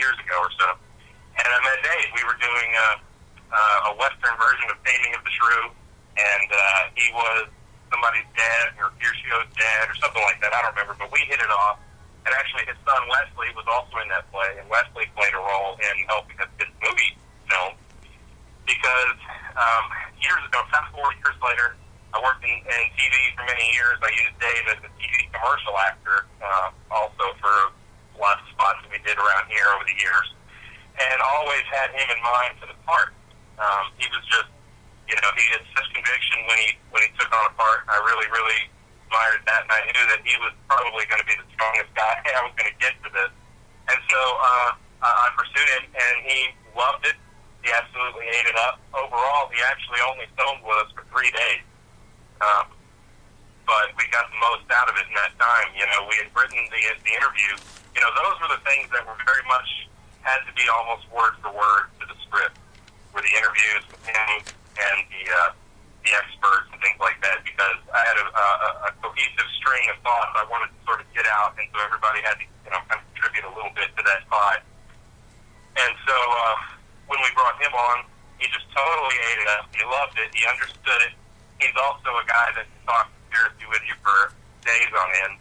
years ago or so. And I met Dave. We were doing a Western version of Taming of the Shrew, and he was somebody's dad, or Kirshio's dad, or something like that. I don't remember, but we hit it off. And actually, his son Wesley was also in that play, and Wesley played a role in helping us get the movie filmed. Because years ago, about 4 years later, I worked in TV for many years. I used Dave as a TV commercial actor, also for lots of spots that we did around here over the years, and always had him in mind for the part. He was just, he had such conviction when he took on a part. I really, really admired that, and I knew that he was probably going to be the strongest guy I was going to get to this. And so I pursued it, and he loved it. He absolutely ate it up. Overall, he actually only filmed with us for 3 days. But we got the most out of it in that time. We had written the interview. Those were the things that were very much had to be almost word for word to the script, were the interviews with him and the experts and things like that, because I had a cohesive string of thoughts I wanted to sort of get out, and so everybody had to kind of contribute a little bit to that pie. And so when we brought him on, he just totally ate it up. He loved it. He understood it. He's also a guy that can talk conspiracy with you for days on end.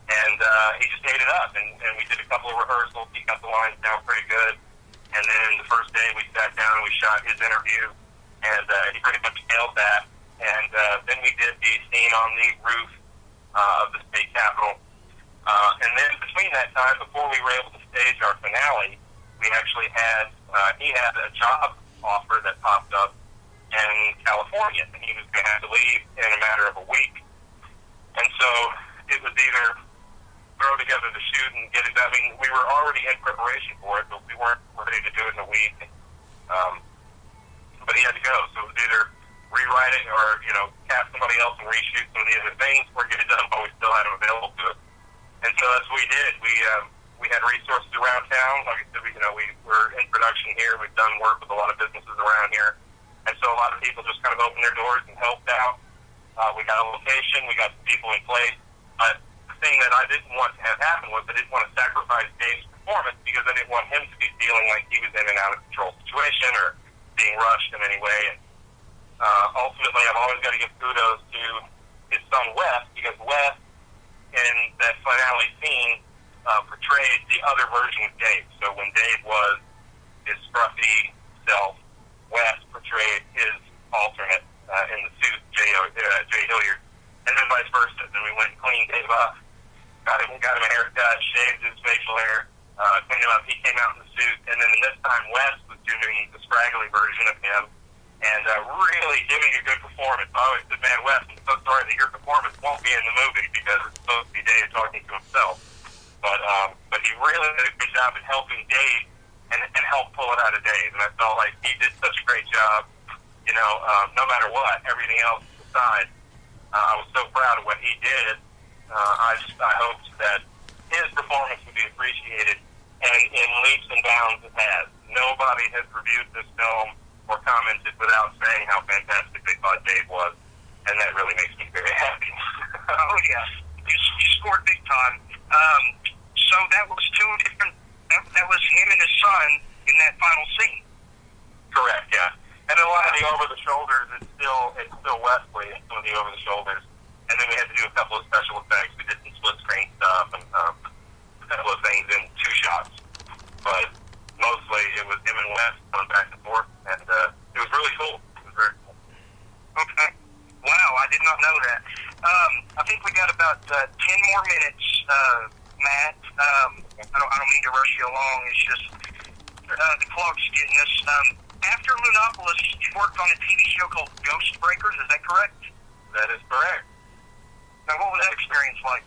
And he just ate it up. And we did a couple of rehearsals. He got the lines down pretty good. And then the first day we sat down and we shot his interview. And he pretty much nailed that. And then we did the scene on the roof of the state capitol. And then between that time, before we were able to stage our finale, we actually had, he had a job offer that popped up in California, and he was going to have to leave in a matter of a week. And so it was either throw together the shoot and get it done. I mean, we were already in preparation for it, but we weren't ready to do it in a week. But he had to go, so it was either rewrite it or, cast somebody else and reshoot some of the other things, or get it done while we still had him available to us. And so that's what we did. We had resources around town. Like I said, we were in production here. We've done work with a lot of businesses around here. And so a lot of people just kind of opened their doors and helped out. We got a location. We got some people in place. But the thing that I didn't want to have happen was I didn't want to sacrifice Dave's performance, because I didn't want him to be feeling like he was in an out-of-control situation or being rushed in any way. And ultimately, I've always got to give kudos to his son, Wes, because Wes, in that finale scene, portrayed the other version of Dave. So when Dave was his scruffy self, Wes portrayed his alternate in the suit, Jay Hilliard, and then vice versa. Then we went and cleaned Dave up, got him a haircut, shaved his facial hair, cleaned him up. He came out in the suit, and then this time Wes was doing the scraggly version of him, and really giving a good performance. I always said, man, Wes, I'm so sorry that your performance won't be in the movie, because it's supposed to be Dave talking to himself. But he really did a good job in helping Dave and help pull it out of Dave. And I felt like he did such a great job, no matter what, everything else aside. I was so proud of what he did. I hoped that his performance would be appreciated, and in leaps and bounds it has. Nobody has reviewed this film or commented without saying how fantastic they thought Dave was, and that really makes me very happy. Oh, yeah. You scored big time. So that was two different, that was him and his son in that final scene. Correct, yeah. And a lot of the over-the-shoulders, it's still Wesley, and some of the over-the-shoulders. And then we had to do a couple of special effects. We did some split-screen stuff and a couple of things in 2 shots. But mostly it was him and Wes going back and forth, and it was really cool. It was very cool. Okay. Wow, I did not know that. I think we got about 10 more minutes, Matt. I don't mean to rush you along. It's just the clock's getting us. After Lunopolis, you worked on a TV show called Ghost Breakers. Is that correct? That is correct. Now, what was that experience like?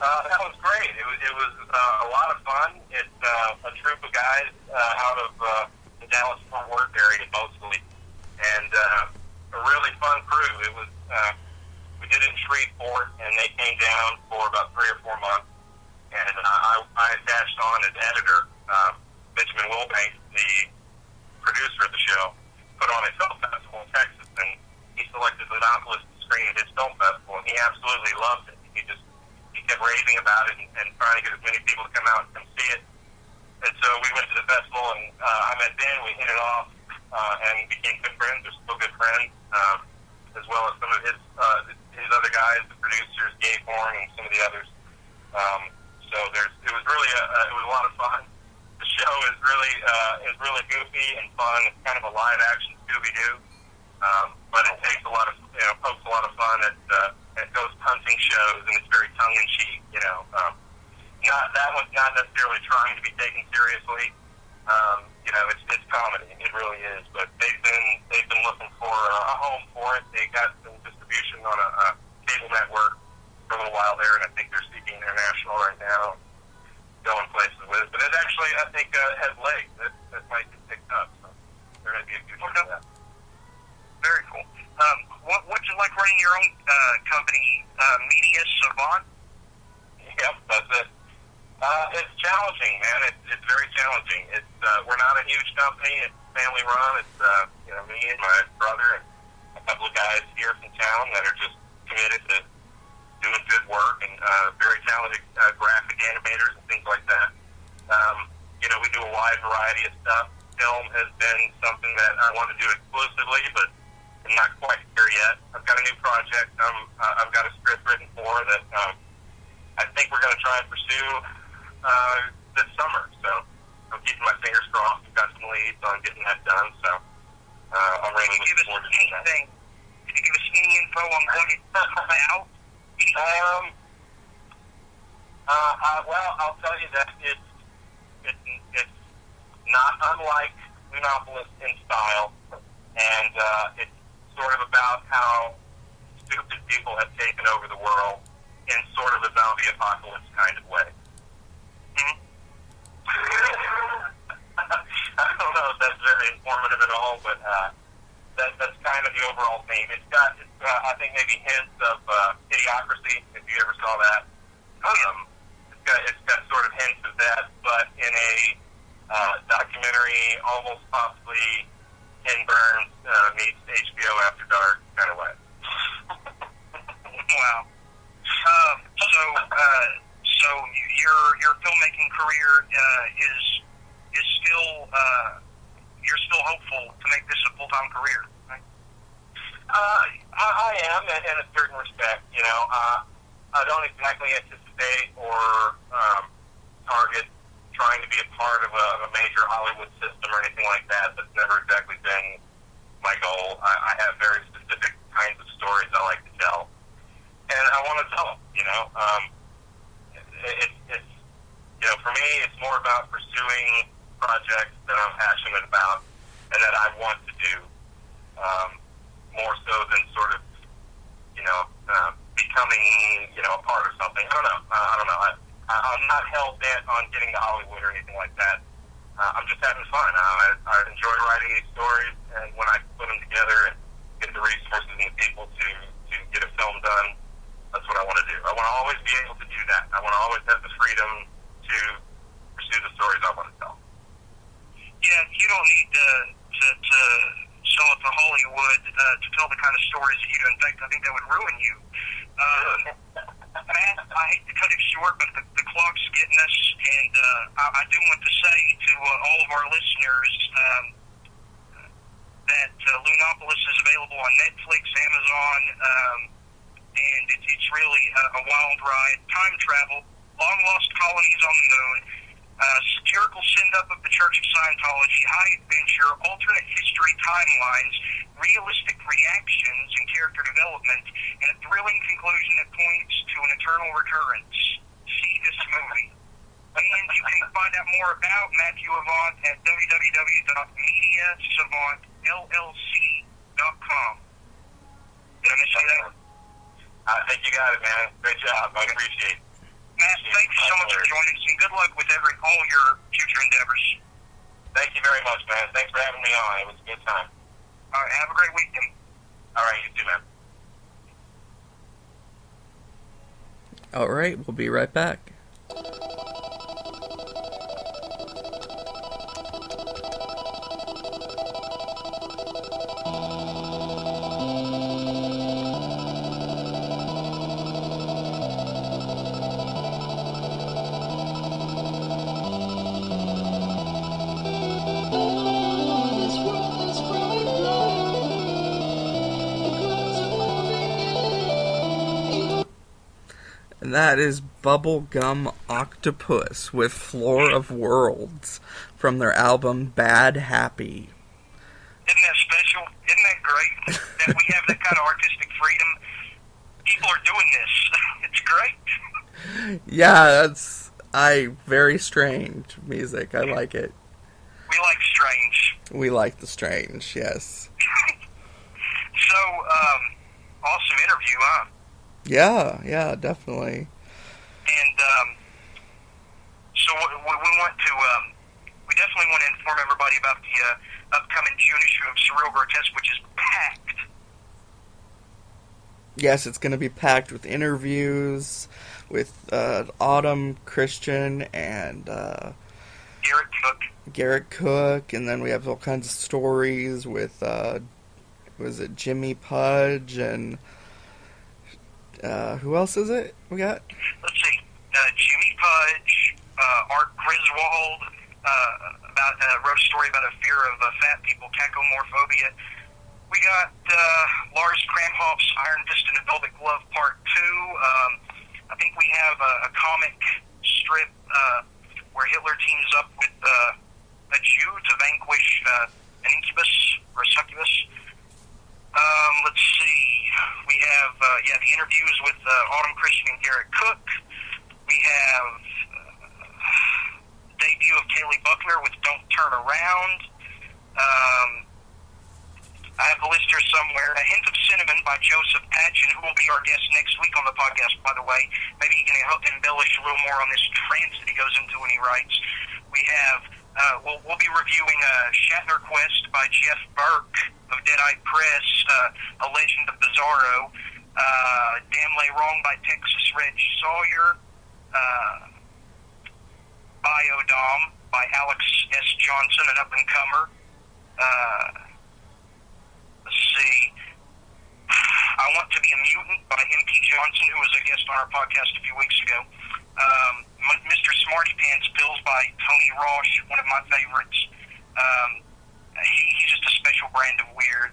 That was great. It was a lot of fun. It's a troop of guys out of the Dallas-Fort Worth area mostly, and a really fun crew. It was we did it in Shreveport, and they came down for about 3 or 4 months, and I attached on as editor. Benjamin Wilbank, the producer of the show, put on a film festival in Texas, and he selected Lunopolis to screen at his film festival, and he absolutely loved it. He kept raving about it and trying to get as many people to come out and come see it. And so we festival, and I met Ben. We hit it off and became good friends. We're still good friends, as well as some of his other guys, the producers, Gabe Horn, and some of the others. So it was really it was a lot of fun. The show is really goofy and fun. It's kind of a live action Scooby-Doo, but it takes a lot of pokes a lot of fun at ghost hunting shows, and it's very tongue in cheek. That one's not necessarily trying to be taken seriously. It's comedy. It really is. But they've been looking for a home for it. They got some distribution on a cable network for a little while there, and I think they're seeking international right now, going places with it. But it actually, I think, has legs. That might get picked up. So there might be a future for that. Very cool. What's it like running your own company, Media Savant? Yep, that's it. It's challenging, man. It's very challenging. We're not a huge company. It's family run. It's me and my brother and a couple of guys here from town that are just committed to doing good work, and very talented graphic animators and things like that. We do a wide variety of stuff. Film has been something that I want to do exclusively, but I'm not quite there yet. I've got a new project I've got a script written for that I think we're going to try and pursue this summer. So I'm keeping my fingers crossed. We've got some leads on getting that done. So I'm really looking forward to doing that. Can you give us any info on what it's about? Well, I'll tell you that it's not unlike Lunopolis in style, and it's sort of about how stupid people have taken over the world in sort of a zombie apocalypse kind of way. Mm-hmm. I don't know if that's very informative at all, but that's kind of the overall theme. It's got, I think, maybe hints of Idiocracy, if you ever saw that. It's got sort of hints of that, but in a documentary, almost possibly Ken Burns meets HBO After Dark kind of way. Wow. So your filmmaking career is still you're still hopeful to make this a full-time career, right? I am in a certain respect. I don't exactly anticipate or target trying to be a part of a major Hollywood system or anything like that. That's never exactly been my goal. I have very specific kinds of stories I like to tell, and I want to tell them. It's for me, it's more about pursuing projects that I'm passionate about and that I want to do, more so than sort of becoming a part of something. I don't know. I'm not hell bent on getting to Hollywood or anything like that. I'm just having fun. I enjoy writing these stories, and when I put them together and get the resources and the people to get a film done, that's what I want to do. I want to always be able to do that. I want to always have the freedom to pursue the stories I want to tell. Yeah, you don't need to sell it to Hollywood to tell the kind of stories that you do. In fact, I think that would ruin you. Matt, I hate to cut it short, but the clock's getting us, and I do want to say to all of our listeners that Lunopolis is available on Netflix, Amazon, and it's really a wild ride. Time travel, long-lost colonies on the moon, satirical send-up of the Church of Scientology, high adventure, alternate history timelines, realistic reactions and character development, and a thrilling conclusion that points to an eternal recurrence. See this movie. And you can find out more about Matthew Avant at www.mediasavantllc.com. Did I miss that? I think you got it, man. Great job. I appreciate it. Matt, thank you so much for joining us, and good luck with all your future endeavors. Thank you very much, man. Thanks for having me on. It was a good time. All right, have a great weekend. All right, you too, man. All right, we'll be right back. And that is Bubblegum Octopus with Floor of Worlds from their album Bad Happy. Isn't that special? Isn't that great that we have that kind of artistic freedom? People are doing this. It's great. Yeah, that's very strange music. I like it. We like strange. We like the strange, yes. So, awesome interview, huh? Yeah, definitely. And so we want to, we definitely want to inform everybody about the upcoming June issue of Surreal Grotesque, which is packed. Yes, it's going to be packed with interviews with Autumn, Christian, and Garrett Cook, and then we have all kinds of stories with was it Jimmy Pudge, and who else is it we got? Let's see, Jimmy Pudge, Art Griswold, wrote a story about a fear of fat people, cacomorphobia. We got Lars Kramhoff's Iron Fist and the Velvet Glove Part 2. I think we have a comic strip where Hitler teams up with a Jew to vanquish an incubus or a succubus. Let's see. We have the interviews with Autumn, Christian, and Garrett Cook. We have debut of Kaylee Buckner with Don't Turn Around. I have the list here somewhere. A Hint of Cinnamon by Joseph Patchen, who will be our guest next week on the podcast, by the way. Maybe he can help embellish a little more on this trance that he goes into when he writes. We have, we'll be reviewing Shatner Quest by Jeff Burke of Deadeye Press, A Legend of Bizarro, Damn Lay Wrong by Texas Reg Sawyer, Biodom by Alex S. Johnson, an up-and-comer. Let's see. I Want to Be a Mutant by M.P. Johnson, who was a guest on our podcast a few weeks ago. Mr. Smarty Pants Pills by Tony Roche, one of my favorites. He's just a special brand of weird.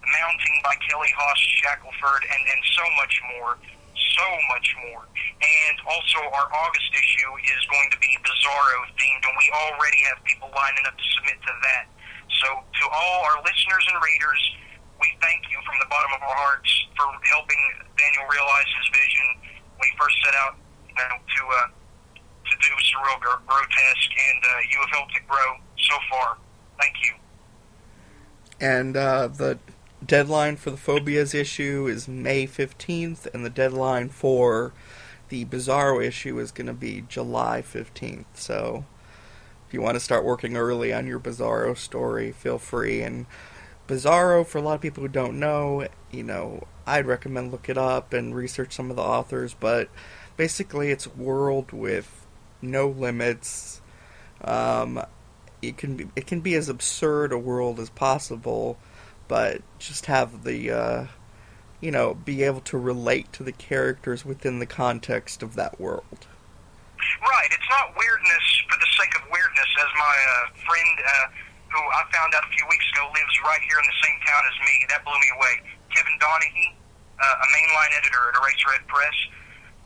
Mounting by Kelly Haas Shackelford, and so much more. So much more. And also our August issue is going to be Bizarro themed, and we already have people lining up to submit to that. So to all our listeners and readers, we thank you from the bottom of our hearts for helping Daniel realize his vision when he first set out to do Surreal Grotesque, and you have helped it grow so far. Thank you. And the deadline for the Phobias issue is May 15th, and the deadline for the Bizarro issue is going to be July 15th. So if you want to start working early on your Bizarro story, feel free. And Bizarro, for a lot of people who don't know, I'd recommend look it up and research some of the authors, but basically it's a world with no limits. It can be as absurd a world as possible, but just have the, be able to relate to the characters within the context of that world. Right, it's not weirdness for the sake of weirdness, as my friend, who I found out a few weeks ago, lives right here in the same town as me. That blew me away. Kevin Donahue, a mainline editor at Eraserhead Press.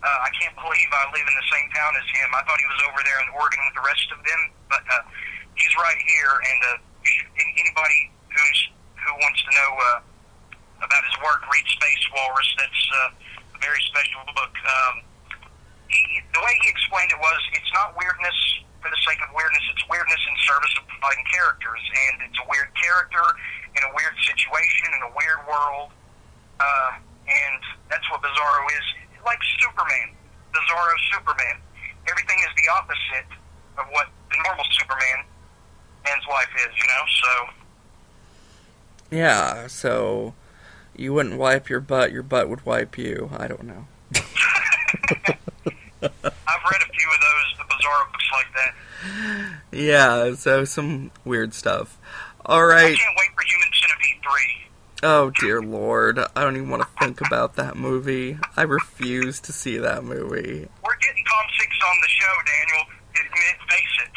I can't believe I live in the same town as him. I thought he was over there in Oregon with the rest of them, but he's right here, and anybody who wants to know about his work, read Space Walrus. That's a very special book. The way he explained it was, it's not weirdness for the sake of weirdness, it's weirdness in service of providing characters, and it's a weird character in a weird situation, in a weird world, and that's what Bizarro is. Like Superman, Bizarro Superman. Everything is the opposite of what the normal Superman man's life is, so... Yeah, so you wouldn't wipe your butt would wipe you. I don't know. I've read a few of those, the Bizarro books like that. Yeah, so some weird stuff. Alright. I can't wait for Human Centipede 3. Oh, dear Lord. I don't even want to think about that movie. I refuse to see that movie. We're getting Tom Six on the show, Daniel. Face it.